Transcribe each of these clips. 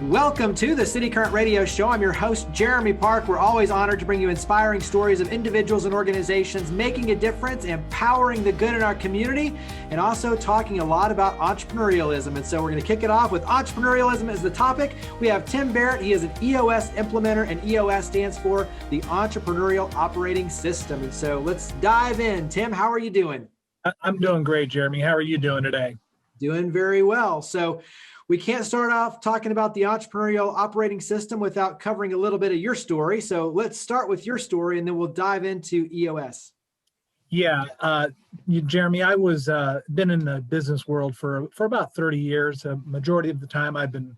Welcome to the City Current Radio Show. I'm your host, Jeremy Park. We're always honored to bring you inspiring stories of individuals and organizations making a difference, empowering the good in our community, and also talking a lot about entrepreneurialism. And so we're going to kick it off with entrepreneurialism as the topic. We have Tim Barrett. He is an EOS implementer, and EOS stands for the Entrepreneurial Operating System. And so let's dive in. Tim, how are you doing? I'm doing great, Jeremy. How are you doing today? Doing very well. So we can't start off talking about the Entrepreneurial Operating System without covering a little bit of your story. So let's start with your story, and then we'll dive into EOS. Yeah, Jeremy, I was been in the business world for about 30 years. A majority of the time I've been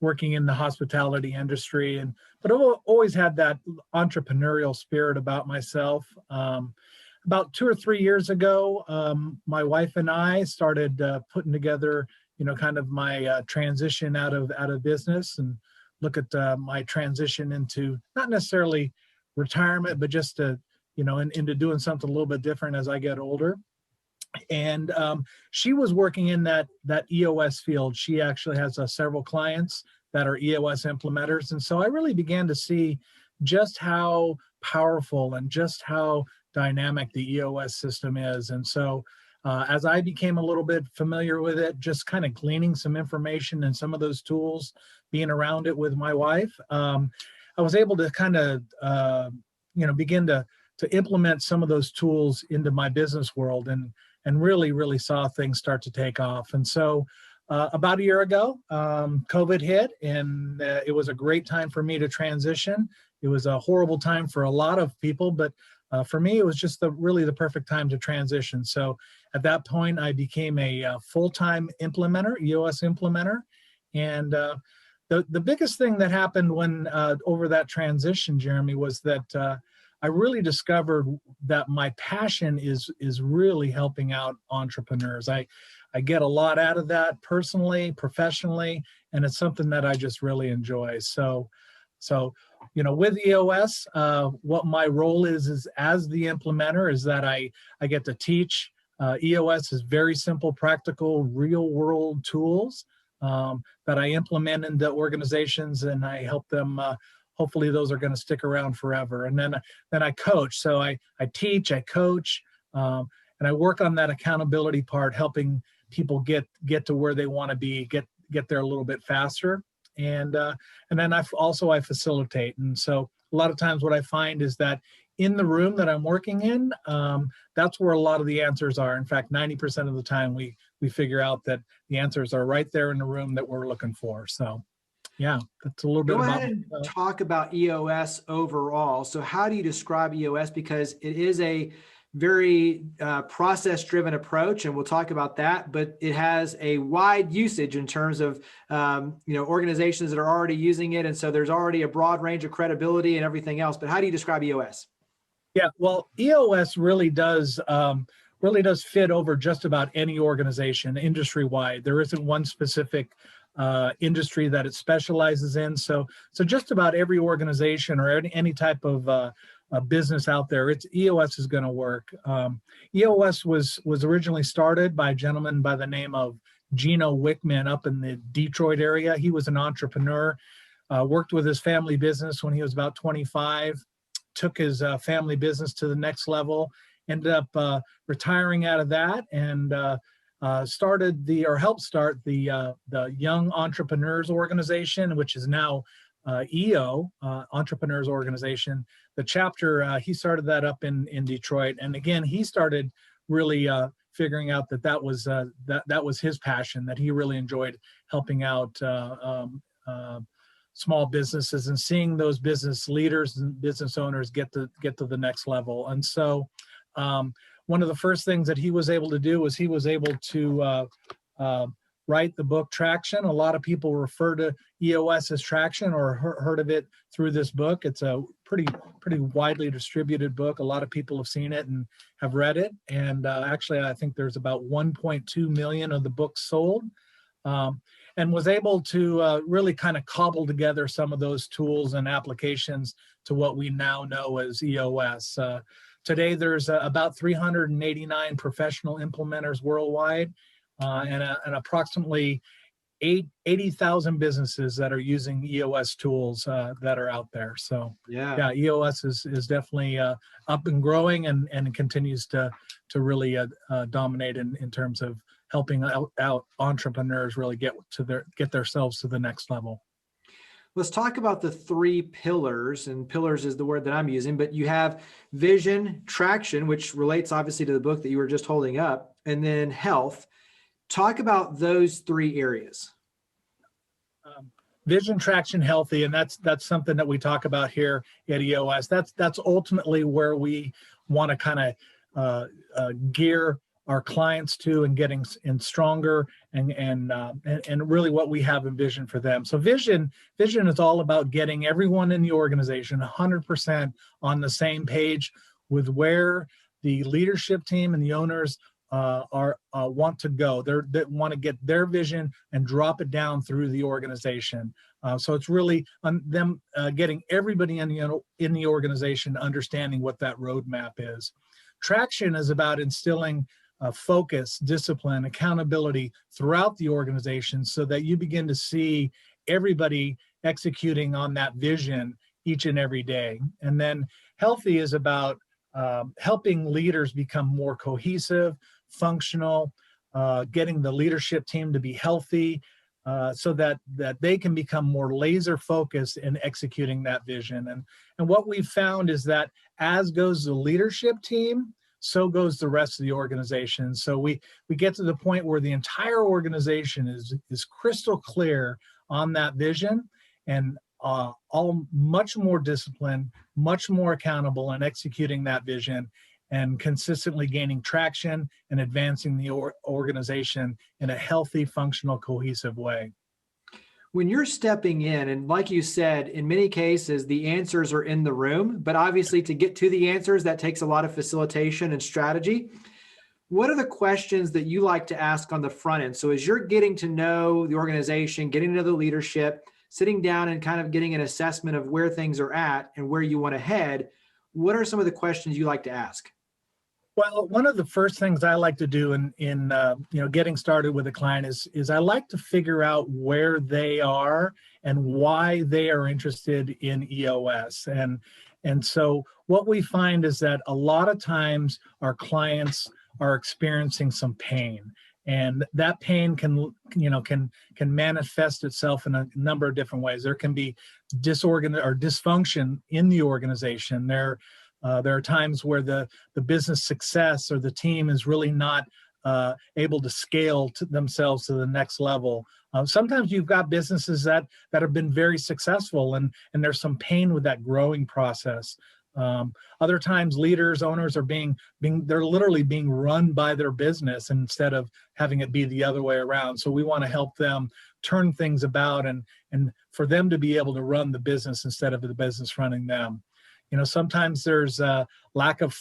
working in the hospitality industry, but I've always had that entrepreneurial spirit about myself. About 2 or 3 years ago, my wife and I started putting together kind of my transition out of business, and look at my transition into not necessarily retirement, but just into doing something a little bit different as I get older. And she was working in that EOS field. She actually has several clients that are EOS implementers. And so I really began to see just how powerful and just how dynamic the EOS system is. And so as I became a little bit familiar with it, just kind of gleaning some information and some of those tools, being around it with my wife, I was able to kind of, begin to implement some of those tools into my business world, and really saw things start to take off. And so about a year ago, COVID hit, and it was a great time for me to transition. It was a horrible time for a lot of people, but for me, it was just really the perfect time to transition. So at that point, I became a full-time implementer, EOS implementer. And the biggest thing that happened when over that transition, Jeremy, was that I really discovered that my passion is really helping out entrepreneurs. I get a lot out of that personally, professionally, and it's something that I just really enjoy. So with EOS, what my role is as the implementer is that I get to teach. EOS is very simple, practical, real-world tools that I implement into organizations, and I help them. Hopefully, those are going to stick around forever. And then I coach. So I teach, I coach, and I work on that accountability part, helping people get to where they want to be, get there a little bit faster. And then I facilitate. And so a lot of times what I find is that in the room that I'm working in, that's where a lot of the answers are. In fact, 90% of the time we figure out that the answers are right there in the room that we're looking for. So yeah, that's a little bit about. Go ahead and talk about EOS overall. So how do you describe EOS? Because it is a very process-driven approach, and we'll talk about that, but it has a wide usage in terms of organizations that are already using it, and so there's already a broad range of credibility and everything else. But how do you describe EOS? Yeah, well, EOS really does fit over just about any organization, industry-wide. There isn't one specific industry that it specializes in. So just about every organization or any type of a business out there, EOS is going to work. EOS was originally started by a gentleman by the name of Gino Wickman up in the Detroit area. He was an entrepreneur, worked with his family business when he was about 25, took his family business to the next level, ended up retiring out of that, and helped start the Young Entrepreneurs Organization, which is now EO, Entrepreneurs Organization. The chapter, he started that up in Detroit. And again, he started really figuring out that was his passion, that he really enjoyed helping out small businesses and seeing those business leaders and business owners get to the next level. And so one of the first things that he was able to do was he was able to write the book Traction. A lot of people refer to EOS as Traction or heard of it through this book. It's a pretty widely distributed book. A lot of people have seen it and have read it. And actually, I think there's about 1.2 million of the books sold. And was able to really kind of cobble together some of those tools and applications to what we now know as EOS. Today, there's about 389 professional implementers worldwide, and approximately 80,000 businesses that are using EOS tools that are out there. So yeah, EOS is definitely up and growing and continues to really dominate in terms of helping out entrepreneurs really get themselves to the next level. Let's talk about the three pillars, and pillars is the word that I'm using, but you have vision, traction, which relates obviously to the book that you were just holding up, and then health. Talk about those three areas. Vision, traction, healthy, and that's something that we talk about here at EOS. That's ultimately where we want to kind of gear our clients to and getting in stronger and really what we have in vision for them. So vision is all about getting everyone in the organization 100% on the same page with where the leadership team and the owners want to go. They want to get their vision and drop it down through the organization. So it's really them getting everybody in the organization understanding what that roadmap is. Traction is about instilling focus, discipline, accountability throughout the organization so that you begin to see everybody executing on that vision each and every day. And then healthy is about helping leaders become more cohesive, functional, getting the leadership team to be healthy so that they can become more laser focused in executing that vision. And what we've found is that as goes the leadership team, so goes the rest of the organization. So we get to the point where the entire organization is crystal clear on that vision and all much more disciplined, much more accountable in executing that vision and consistently gaining traction and advancing the organization in a healthy, functional, cohesive way. When you're stepping in, and like you said, in many cases, the answers are in the room, but obviously to get to the answers, that takes a lot of facilitation and strategy. What are the questions that you like to ask on the front end? So as you're getting to know the organization, getting to know the leadership, sitting down and kind of getting an assessment of where things are at and where you want to head, what are some of the questions you like to ask? Well, one of the first things I like to do in getting started with a client is I like to figure out where they are and why they are interested in EOS. And so what we find is that a lot of times our clients are experiencing some pain, and that pain can manifest itself in a number of different ways. There can be dysfunction in the organization. There are times where the business success or the team is really not able to scale themselves to the next level. Sometimes you've got businesses that have been very successful and there's some pain with that growing process. Other times leaders, owners are they're literally being run by their business instead of having it be the other way around. So we want to help them turn things about and for them to be able to run the business instead of the business running them. Sometimes there's a lack of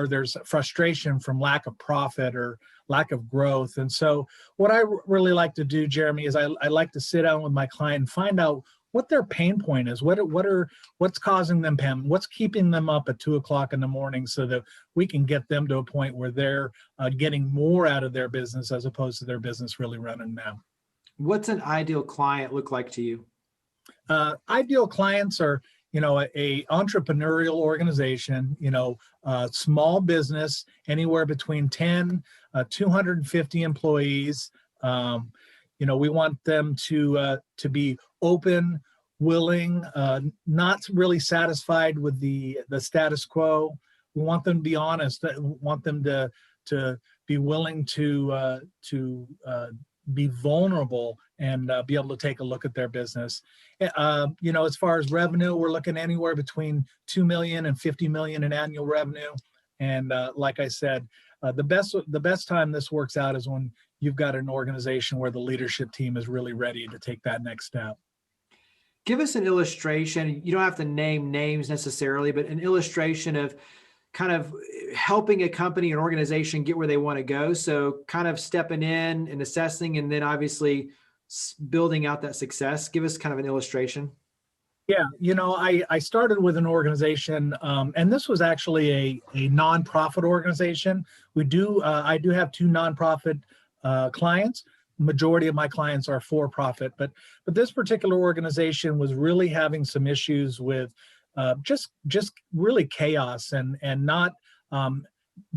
there's frustration from lack of profit or lack of growth. And so what I really like to do, Jeremy, is I like to sit down with my client and find out what their pain point is, what's causing them pain, what's keeping them up at 2:00 in the morning so that we can get them to a point where they're getting more out of their business as opposed to their business really running them. What's an ideal client look like to you? Ideal clients are, a entrepreneurial organization, small business, anywhere between 10, 250 employees. We want them to be open, willing, not really satisfied with the status quo. We want them to be honest. We want them to be willing to be vulnerable and be able to take a look at their business. As far as revenue, we're looking anywhere between 2 million and 50 million in annual revenue. And like I said, the best time this works out is when you've got an organization where the leadership team is really ready to take that next step. Give us an illustration. You don't have to name names necessarily, but an illustration of kind of helping a company, an organization get where they want to go. So kind of stepping in and assessing, and then obviously building out that success. Give us kind of an illustration. Yeah, I started with an organization, and this was actually a nonprofit organization. I do have 2 nonprofit clients, majority of my clients are for profit, but this particular organization was really having some issues with just really chaos and not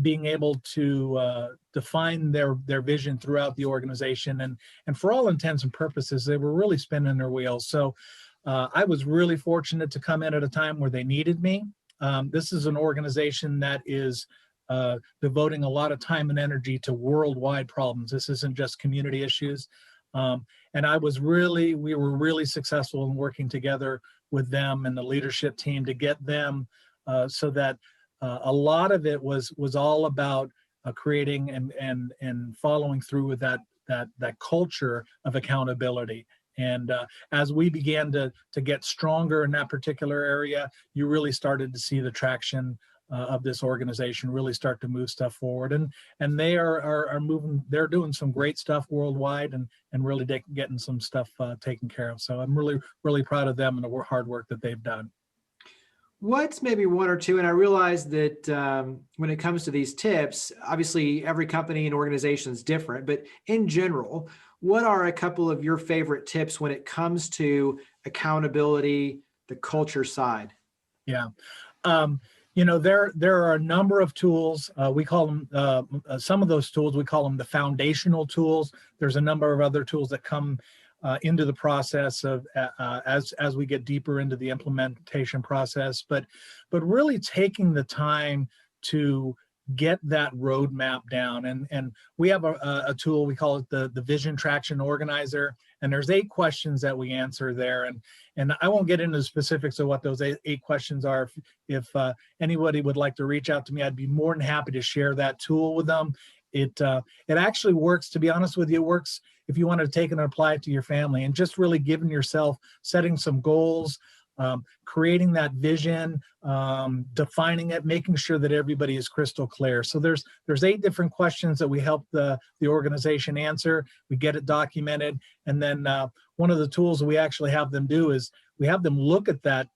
being able to define their vision throughout the organization, and for all intents and purposes, they were really spinning their wheels. So I was really fortunate to come in at a time where they needed me. This is an organization that is devoting a lot of time and energy to worldwide problems. This isn't just community issues. And we were really successful in working together with them and the leadership team to get them so that a lot of it was all about creating and following through with that culture of accountability. And as we began to get stronger in that particular area, you really started to see the traction of this organization really start to move stuff forward. And they are moving. They're doing some great stuff worldwide and really getting some stuff taken care of. So I'm really proud of them and the hard work that they've done. What's maybe one or two, and I realize that when it comes to these tips, obviously every company and organization is different, but in general, what are a couple of your favorite tips when it comes to accountability, the culture side? Yeah. There are a number of tools. We call them, some of those tools, we call them the foundational tools. There's a number of other tools that come into the process of as we get deeper into the implementation process, but really taking the time to get that roadmap down. And we have a tool, we call it the Vision Traction Organizer, and there's 8 questions that we answer there. And I won't get into the specifics of what those 8 questions are. If anybody would like to reach out to me, I'd be more than happy to share that tool with them. It actually works, to be honest with you, it works if you want to take and apply it to your family, and just really giving yourself, setting some goals, creating that vision, defining it, making sure that everybody is crystal clear. So there's 8 different questions that we help the organization answer. We get it documented, and then one of the tools that we actually have them do is we have them look at that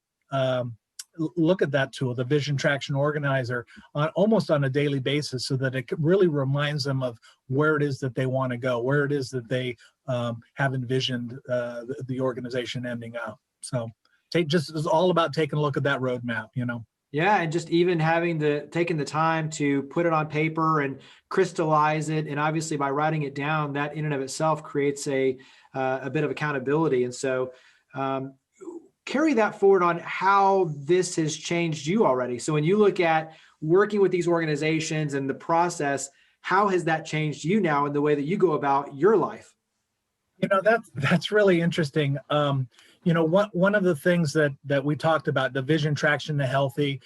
tool, the Vision Traction Organizer, almost on a daily basis, so that it really reminds them of where it is that they want to go, where it is that they have envisioned the organization ending up. So it's all about taking a look at that roadmap, Yeah, and just even taking the time to put it on paper and crystallize it, and obviously by writing it down, that in and of itself creates a bit of accountability. And so carry that forward on how this has changed you already. So when you look at working with these organizations and the process, how has that changed you now in the way that you go about your life? That's really interesting. One of the things that we talked about, the vision traction to healthy,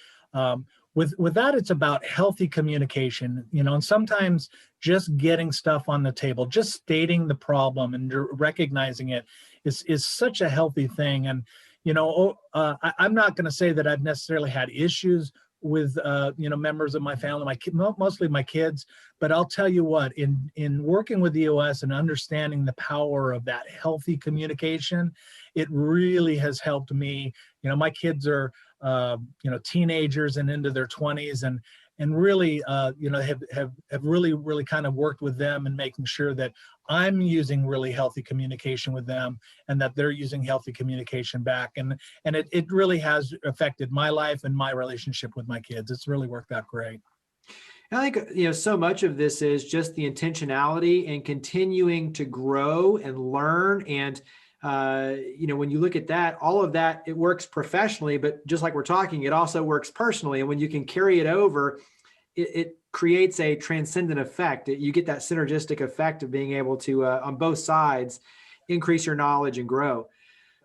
with that, it's about healthy communication, and sometimes just getting stuff on the table, just stating the problem and recognizing it is such a healthy thing. And, I'm not going to say that I've necessarily had issues with, members of my family, mostly my kids, but I'll tell you what, in working with EOS and understanding the power of that healthy communication, it really has helped me. My kids are, teenagers and into their 20s, and really, have really kind of worked with them and making sure that I'm using really healthy communication with them, and that they're using healthy communication back. And it really has affected my life and my relationship with my kids. It's really worked out great. I think, so much of this is just the intentionality and continuing to grow and learn. And, when you look at that, all of that, it works professionally, but just like we're talking, it also works personally. And when you can carry it over, it creates a transcendent effect. You get that synergistic effect of being able to, on both sides, increase your knowledge and grow.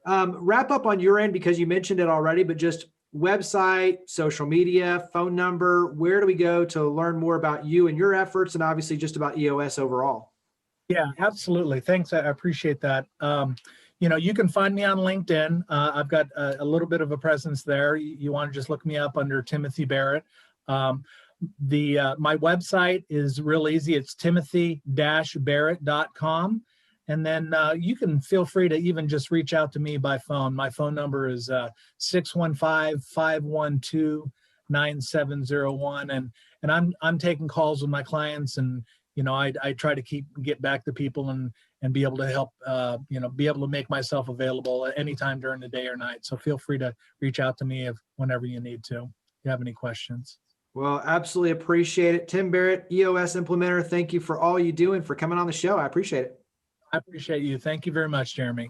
Wrap up on your end, because you mentioned it already, but just website, social media, phone number, where do we go to learn more about you and your efforts, and obviously just about EOS overall? Yeah, absolutely. Thanks. I appreciate that. You can find me on LinkedIn. I've got a little bit of a presence there. You want to just look me up under Timothy Barrett. My website is real easy. It's timothy-barrett.com. And then you can feel free to even just reach out to me by phone. My phone number is 615-512-9701. And I'm taking calls with my clients, and I try to get back to people and be able to help, be able to make myself available at any time during the day or night. So feel free to reach out to me whenever you need to, if you have any questions. Well, absolutely appreciate it. Tim Barrett, EOS Implementer, thank you for all you do and for coming on the show. I appreciate it. I appreciate you. Thank you very much, Jeremy.